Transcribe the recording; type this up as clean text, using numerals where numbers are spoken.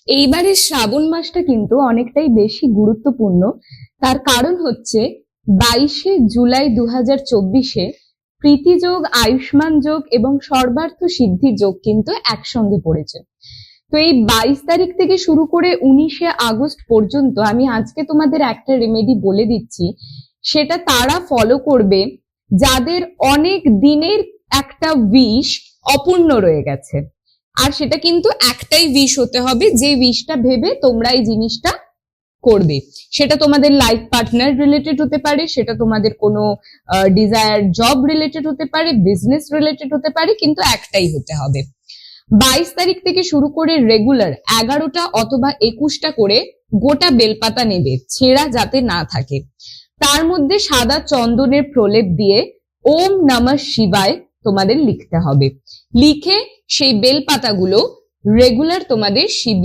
এইবারে শ্রাবণ মাসটা কিন্তু অনেকটাই বেশি গুরুত্বপূর্ণ। তার কারণ হচ্ছে 22শে জুলাই 2024-এ প্রীতি যোগ, আয়ুষ্মান যোগ এবং সর্বার্থ সিদ্ধি যোগ কিন্তু একসঙ্গে পড়েছে। তো এই 22 তারিখ থেকে শুরু করে 19শে আগস্ট পর্যন্ত আমি আজকে তোমাদের একটা রেমেডি বলে দিচ্ছি, সেটা তারা ফলো করবে যাদের অনেক দিনের একটা উইশ অপূর্ণ রয়ে গেছে। আর সেটা কিন্তু একটাই উইশ হতে হবে, যে উইশটা ভেবে তোমরা এই জিনিসটা করবে। সেটা তোমাদের লাইফ পার্টনার রিলেটেড হতে পারে, সেটা তোমাদের কোনো ডিজায়ার জব রিলেটেড হতে পারে, বিজনেস রিলেটেড হতে পারে, কিন্তু একটাই হতে হবে। 22 তারিখ থেকে শুরু করে রেগুলার 11টা অথবা 21টা করে গোটা বেলপাতা নেবে, ছেঁড়া যাতে না থাকে। তার মধ্যে সাদা চন্দনের প্রলেপ দিয়ে ওম নমঃ শিবায় তোমাদের লিখতে হবে। লিখে সেই বেলপাতাগুলো রেগুলার তোমাদের শিব